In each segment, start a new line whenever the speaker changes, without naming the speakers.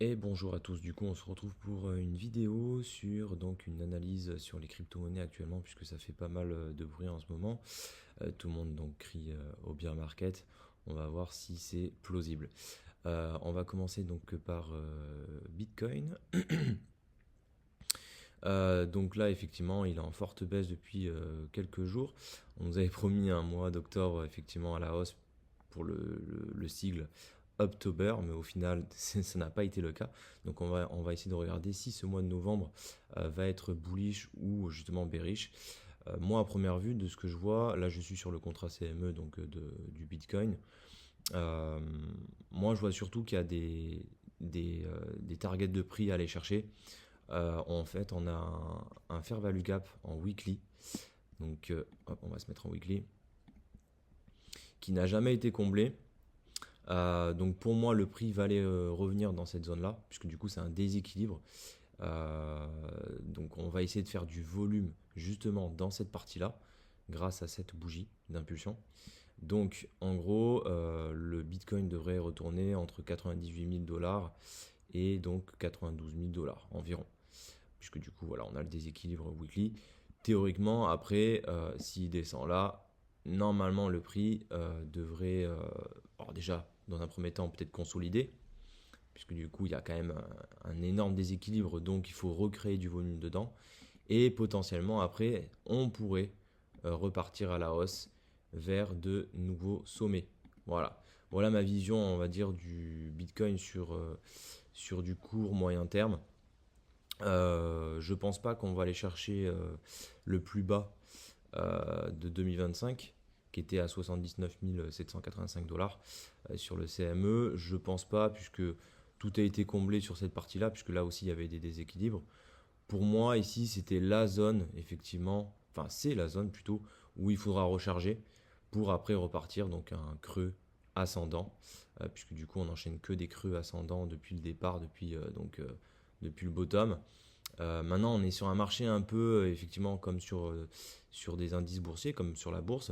Et bonjour à tous, du coup on se retrouve pour une vidéo sur donc une analyse sur les crypto-monnaies actuellement puisque ça fait pas mal de bruit en ce moment. Tout le monde donc crie au bear market, on va voir si c'est plausible. On va commencer donc par Bitcoin. Donc là effectivement il est en forte baisse depuis quelques jours. On nous avait promis un mois d'octobre effectivement à la hausse pour le sigle October, mais au final, ça n'a pas été le cas. Donc on va essayer de regarder si ce mois de novembre va être bullish ou justement bearish. Moi, à première vue, de ce que je vois, là je suis sur le contrat CME donc du Bitcoin. Euh, Moi, je vois surtout qu'il y a des targets de prix à aller chercher. En fait, on a un fair value gap en weekly. Donc, hop, on va se mettre en weekly, qui n'a jamais été comblé. Donc pour moi, le prix va aller revenir dans cette zone-là, puisque du coup c'est un déséquilibre. Euh, donc on va essayer de faire du volume justement dans cette partie-là, grâce à cette bougie d'impulsion. Donc en gros, le Bitcoin devrait retourner entre 98 000 dollars et donc 92 000 dollars environ, puisque du coup voilà, on a le déséquilibre weekly. Théoriquement, après, s'il descend là, normalement le prix devrait, alors déjà, dans un premier temps, peut-être consolider, puisque du coup il y a quand même un énorme déséquilibre, donc il faut recréer du volume dedans, et potentiellement après, on pourrait repartir à la hausse vers de nouveaux sommets. Voilà. Voilà ma vision, on va dire, du Bitcoin sur du court moyen terme. Je pense pas qu'on va aller chercher le plus bas de 2025, qui était à 79 785 dollars sur le CME. Je pense pas, puisque tout a été comblé sur cette partie-là, puisque là aussi il y avait des déséquilibres. Pour moi, ici, c'était la zone, effectivement, enfin, c'est la zone plutôt, où il faudra recharger pour après repartir, donc un creux ascendant, puisque du coup, on n'enchaîne que des creux ascendants depuis le départ, depuis le bottom. Maintenant, on est sur un marché un peu, effectivement, comme sur des indices boursiers, comme sur la bourse.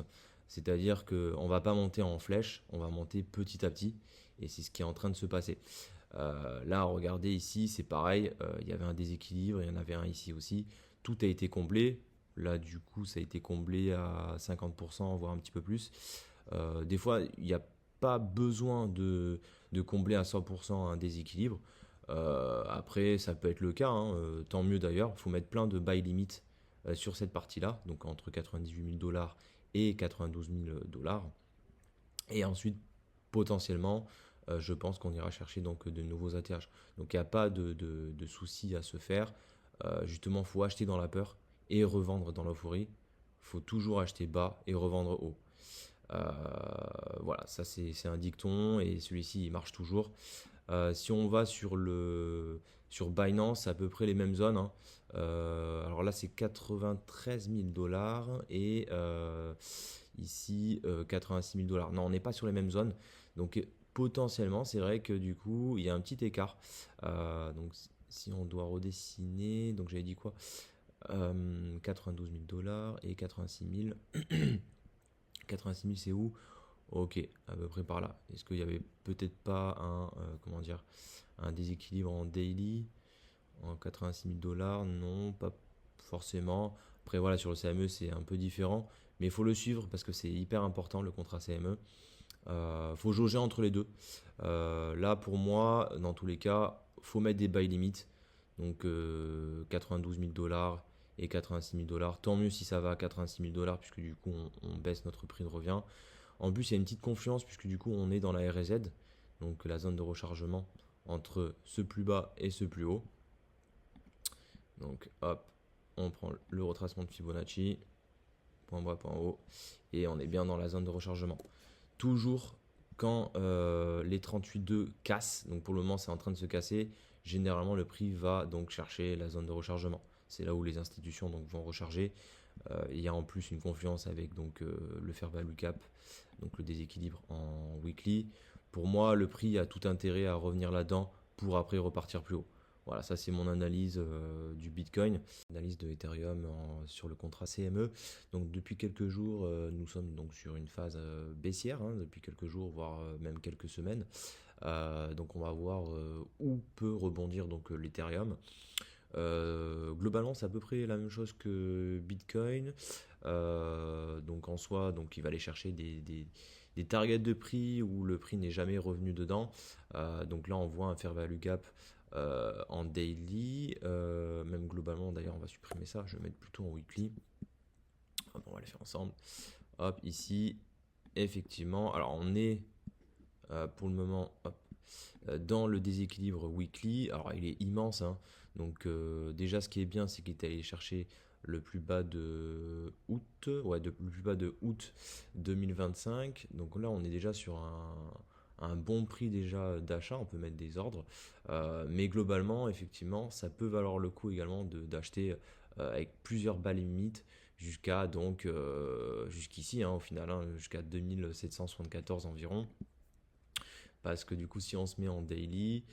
C'est-à-dire qu'on ne va pas monter en flèche, on va monter petit à petit. Et c'est ce qui est en train de se passer. Là, regardez ici, c'est pareil. Il y avait un déséquilibre, il y en avait un ici aussi. Tout a été comblé. Là, du coup, ça a été comblé à 50%, voire un petit peu plus. Des fois, il n'y a pas besoin de combler à 100% un déséquilibre. Après, ça peut être le cas, hein, tant mieux d'ailleurs. Il faut mettre plein de buy limit sur cette partie-là, donc entre 98 000 dollars et 92 000 dollars. Et ensuite, potentiellement, je pense qu'on ira chercher donc de nouveaux ATH. Donc il n'y a pas de souci à se faire. Justement, il faut acheter dans la peur et revendre dans l'euphorie. Il faut toujours acheter bas et revendre haut. Euh, voilà, ça c'est un dicton et celui-ci il marche toujours. Si on va sur Binance, c'est à peu près les mêmes zones, hein. Alors là, c'est 93 000 dollars et ici 86 000 dollars. Non, on n'est pas sur les mêmes zones. Donc potentiellement, c'est vrai que du coup, il y a un petit écart. Donc si on doit redessiner, donc j'avais dit quoi? 92 000 dollars et 86 000. 86 000, c'est où? Ok, à peu près par là. Est-ce qu'il y avait peut-être pas comment dire, un déséquilibre en daily en 86 000 dollars? Non, pas forcément. Après, voilà, sur le CME, c'est un peu différent. Mais il faut le suivre parce que c'est hyper important le contrat CME. Faut jauger entre les deux. Là, pour moi, dans tous les cas, faut mettre des buy limits. Donc 92 000 dollars et 86 000 dollars. Tant mieux si ça va à 86 000 dollars, puisque du coup, on baisse notre prix de revient. En plus, il y a une petite confiance puisque du coup, on est dans la RZ, donc la zone de rechargement entre ce plus bas et ce plus haut. Donc hop, on prend le retracement de Fibonacci, point bas, point haut, et on est bien dans la zone de rechargement. Toujours quand les 38,2 cassent, donc pour le moment c'est en train de se casser, généralement le prix va donc chercher la zone de rechargement. C'est là où les institutions donc, vont recharger. Il y a en plus une confiance avec donc, le fair value cap, donc le déséquilibre en weekly. Pour moi, le prix a tout intérêt à revenir là-dedans pour après repartir plus haut. Voilà, ça c'est mon analyse du Bitcoin, analyse de Ethereum sur le contrat CME. Donc depuis quelques jours, nous sommes donc sur une phase baissière, hein, depuis quelques jours, voire même quelques semaines. Donc on va voir où peut rebondir donc l'Ethereum. Globalement, c'est à peu près la même chose que Bitcoin. Donc en soi, donc il va aller chercher des targets de prix où le prix n'est jamais revenu dedans. Donc là, on voit un fair value gap en daily. Même globalement, d'ailleurs, on va supprimer ça. Je vais mettre plutôt en weekly. Hop, on va les faire ensemble. Hop, ici, effectivement. Alors, on est pour le moment, hop, dans le déséquilibre weekly. Alors il est immense, hein. Donc déjà ce qui est bien, c'est qu'il est allé chercher le plus bas de août, ouais, le plus bas de août 2025. Donc là on est déjà sur un bon prix déjà d'achat, on peut mettre des ordres. Mais globalement, effectivement, ça peut valoir le coup également d'acheter avec plusieurs balles limites jusqu'à donc jusqu'ici, hein, au final, hein, jusqu'à 2774 environ. Parce que du coup, si on se met en daily,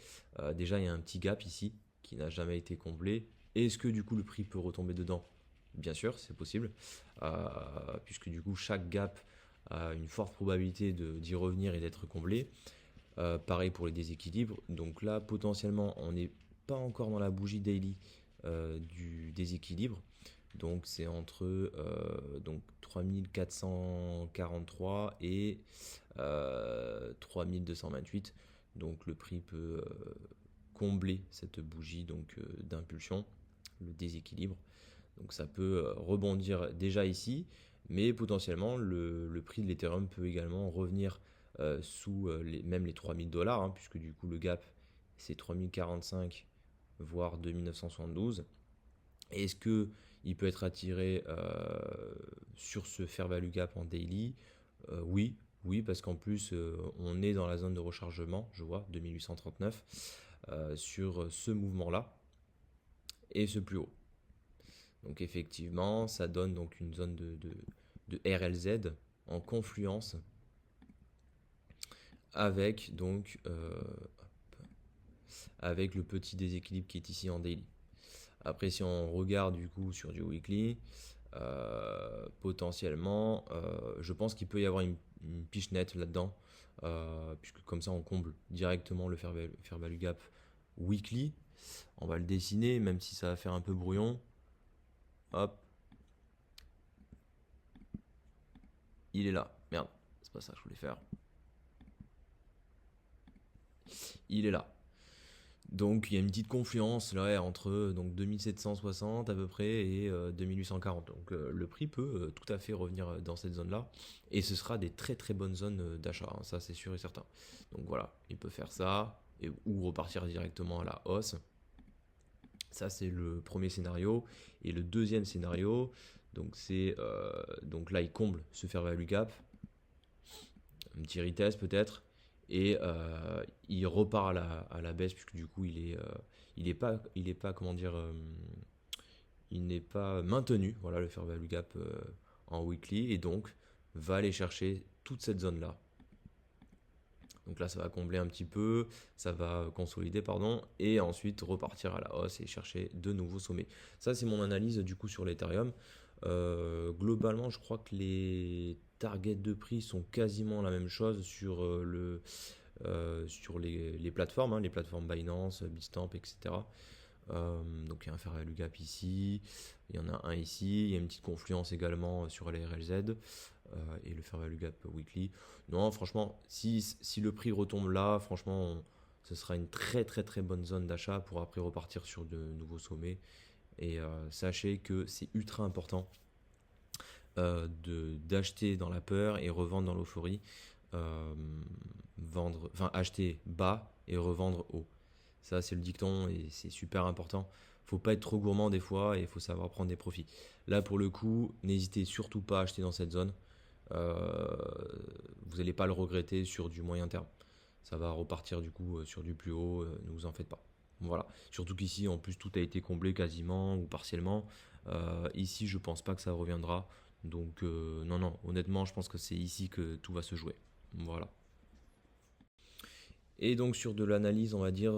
déjà il y a un petit gap ici qui n'a jamais été comblé. Est-ce que du coup le prix peut retomber dedans? Bien sûr, c'est possible, puisque du coup chaque gap a une forte probabilité d'y revenir et d'être comblé. Pareil pour les déséquilibres. Donc là, potentiellement, on n'est pas encore dans la bougie daily du déséquilibre. Donc c'est entre donc 3443 et 3228. Donc le prix peut combler cette bougie donc d'impulsion, le déséquilibre. Donc ça peut rebondir déjà ici, mais potentiellement le prix de l'Ethereum peut également revenir sous même les 3000 $, hein, puisque du coup le gap c'est 3045 voire 2972. Est-ce que il peut être attiré sur ce fair value gap en daily? Oui, oui, parce qu'en plus on est dans la zone de rechargement, je vois 2839 sur ce mouvement-là et ce plus haut. Donc effectivement, ça donne donc une zone de RLZ en confluence avec donc avec le petit déséquilibre qui est ici en daily. Après, si on regarde du coup sur du weekly, potentiellement, je pense qu'il peut y avoir une piche nette là-dedans, puisque comme ça on comble directement le fair value gap weekly. On va le dessiner, même si ça va faire un peu brouillon. Hop, il est là. Merde, c'est pas ça que je voulais faire. Il est là. Donc il y a une petite confluence là entre donc 2760 à peu près et 2840. Donc le prix peut tout à fait revenir dans cette zone-là et ce sera des très très bonnes zones d'achat, hein, ça c'est sûr et certain. Donc voilà, il peut faire ça ou repartir directement à la hausse. Ça c'est le premier scénario et le deuxième scénario, donc c'est donc là il comble ce fair value gap, un petit retest peut-être et il repart à la baisse puisque du coup il est pas comment dire il n'est pas maintenu, voilà le fair value gap en weekly et donc va aller chercher toute cette zone là. Donc là ça va combler un petit peu, ça va consolider pardon et ensuite repartir à la hausse et chercher de nouveaux sommets. Ça c'est mon analyse du coup sur l'Ethereum. Globalement je crois que les targets de prix sont quasiment la même chose sur sur les plateformes, hein, les plateformes Binance, Bitstamp, etc. Donc il y a un fair value gap ici, il y en a un ici, il y a une petite confluence également sur les RLZ et le fair value gap weekly. Non, franchement, si le prix retombe là, franchement, ce sera une très très très bonne zone d'achat pour après repartir sur de nouveaux sommets. Et sachez que c'est ultra important d'acheter dans la peur et revendre dans l'euphorie. Euh, enfin acheter bas et revendre haut. Ça c'est le dicton et c'est super important. Faut pas être trop gourmand des fois et il faut savoir prendre des profits. Là pour le coup, n'hésitez surtout pas à acheter dans cette zone. Euh, Vous n'allez pas le regretter sur du moyen terme. Ça va repartir du coup sur du plus haut, ne vous en faites pas. Voilà. Surtout qu'ici en plus tout a été comblé quasiment ou partiellement. Ici je pense pas que ça reviendra. Donc non non, honnêtement je pense que c'est ici que tout va se jouer. Voilà. Et donc sur de l'analyse, on va dire,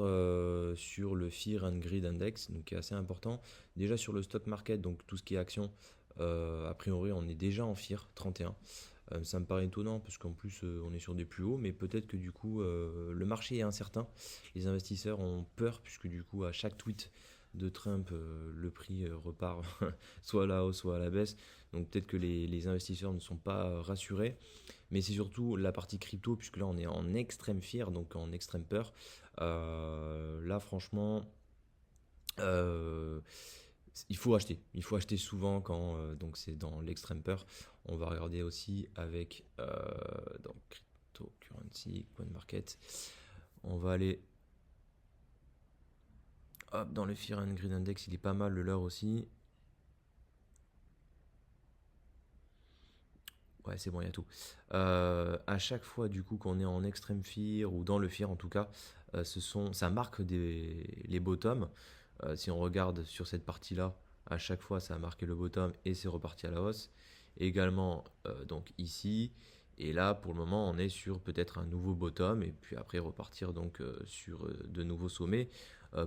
sur le Fear and Greed Index, donc qui est assez important. Déjà sur le stock market, donc tout ce qui est action, a priori on est déjà en Fear 31. Ça me paraît étonnant parce qu'en plus on est sur des plus hauts, mais peut-être que du coup le marché est incertain. Les investisseurs ont peur puisque du coup à chaque tweet de Trump, le prix repart soit à la hausse, soit à la baisse. Donc peut-être que les investisseurs ne sont pas rassurés. Mais c'est surtout la partie crypto, puisque là on est en extrême fear, donc en extrême peur. Là franchement, euh, il faut acheter souvent quand donc c'est dans l'extrême peur. On va regarder aussi avec dans cryptocurrency, coin market. On va aller hop, dans le Fear and Greed Index, il est pas mal le leur aussi. Ouais, c'est bon, il y a tout. À chaque fois, du coup, qu'on est en extrême fear ou dans le fear, en tout cas, ça marque les bottoms. Si on regarde sur cette partie-là, à chaque fois, ça a marqué le bottom et c'est reparti à la hausse. Également, donc ici. Et là, pour le moment, on est sur peut-être un nouveau bottom et puis après repartir donc sur de nouveaux sommets.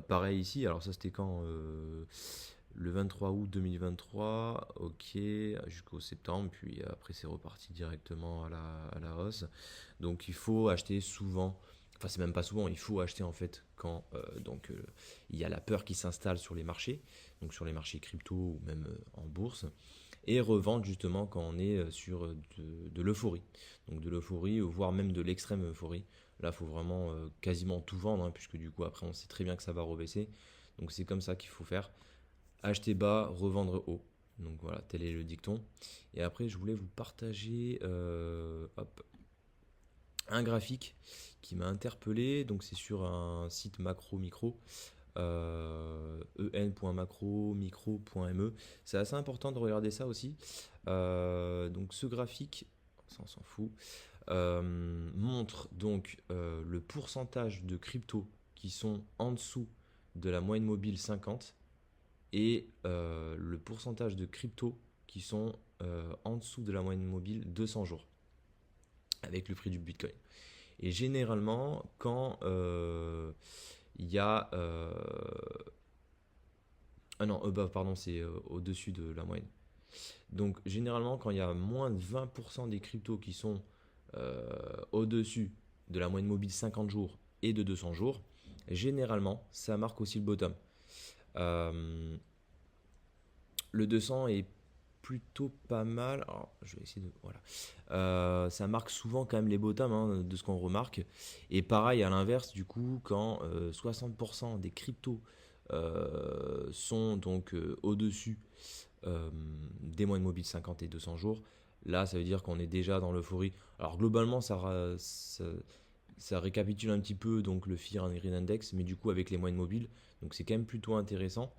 Pareil ici. Alors ça, c'était quand le 23 août 2023, ok, jusqu'au septembre, puis après c'est reparti directement à la hausse. Donc il faut acheter souvent, enfin c'est même pas souvent, il faut acheter en fait quand il y a la peur qui s'installe sur les marchés, donc sur les marchés crypto ou même en bourse, et revendre justement quand on est sur de l'euphorie. Donc de l'euphorie, voire même de l'extrême euphorie. Là, il faut vraiment quasiment tout vendre, hein, puisque du coup après on sait très bien que ça va rebaisser. Donc c'est comme ça qu'il faut faire. Acheter bas, revendre haut. Donc voilà, tel est le dicton. Et après, je voulais vous partager hop, un graphique qui m'a interpellé. Donc c'est sur un site macro-micro, en.macro-micro.me. C'est assez important de regarder ça aussi. Donc ce graphique, ça on s'en fout, montre donc le pourcentage de cryptos qui sont en dessous de la moyenne mobile 50 et le pourcentage de cryptos qui sont en dessous de la moyenne mobile 200 jours avec le prix du Bitcoin. Et généralement, quand il y a... ah non, pardon, c'est au-dessus de la moyenne. Donc généralement, quand il y a moins de 20% des cryptos qui sont au-dessus de la moyenne mobile 50 jours et de 200 jours, généralement, ça marque aussi le bottom. Le 200 est plutôt pas mal. Alors, je vais essayer de. Voilà. Ça marque souvent quand même les bottoms, hein, de ce qu'on remarque. Et pareil, à l'inverse, du coup, quand 60% des cryptos sont donc au-dessus des moyennes mobiles 50 et 200 jours, là, ça veut dire qu'on est déjà dans l'euphorie. Alors, globalement, ça récapitule un petit peu donc le Fear and Greed Index, mais du coup, avec les moyennes mobiles. Donc, c'est quand même plutôt intéressant.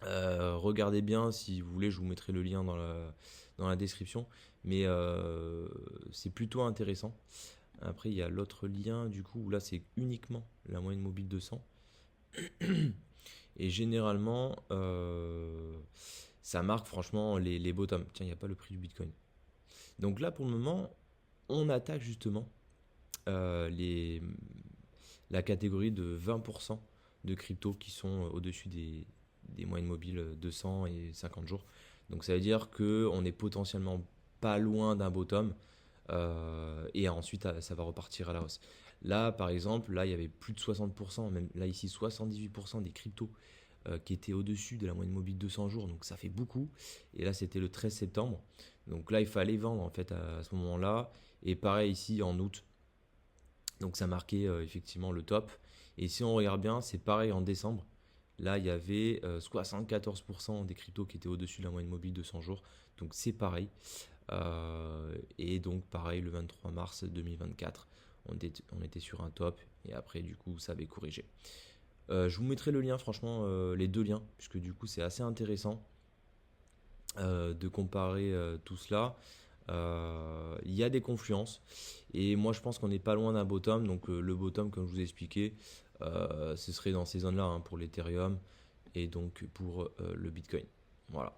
Regardez bien, si vous voulez, je vous mettrai le lien dans la description. Mais c'est plutôt intéressant. Après, il y a l'autre lien, du coup, où là, c'est uniquement la moyenne mobile 200. Et généralement, ça marque franchement les bottoms. Tiens, il n'y a pas le prix du Bitcoin. Donc là, pour le moment, on attaque justement la catégorie de 20% de crypto qui sont au-dessus des moyennes mobiles 200 et 50 jours. Donc ça veut dire qu'on est potentiellement pas loin d'un bottom et ensuite ça va repartir à la hausse. Là par exemple, là il y avait plus de 60%, même là ici 78% des cryptos qui étaient au-dessus de la moyenne mobile 200 jours, donc ça fait beaucoup. Et là c'était le 13 septembre, donc là il fallait vendre en fait à ce moment-là. Et pareil ici en août, donc ça marquait effectivement le top. Et si on regarde bien, c'est pareil en décembre. Là, il y avait 74% des cryptos qui étaient au-dessus de la moyenne mobile de 100 jours. Donc c'est pareil. Et donc pareil, le 23 mars 2024, on était sur un top. Et après, du coup, ça avait corrigé. Je vous mettrai le lien, franchement, les deux liens, puisque du coup, c'est assez intéressant de comparer tout cela. Il y a des confluences et moi je pense qu'on n'est pas loin d'un bottom. Donc le bottom, comme je vous ai expliqué, ce serait dans ces zones là, hein, pour l'Ethereum et donc pour le Bitcoin. Voilà.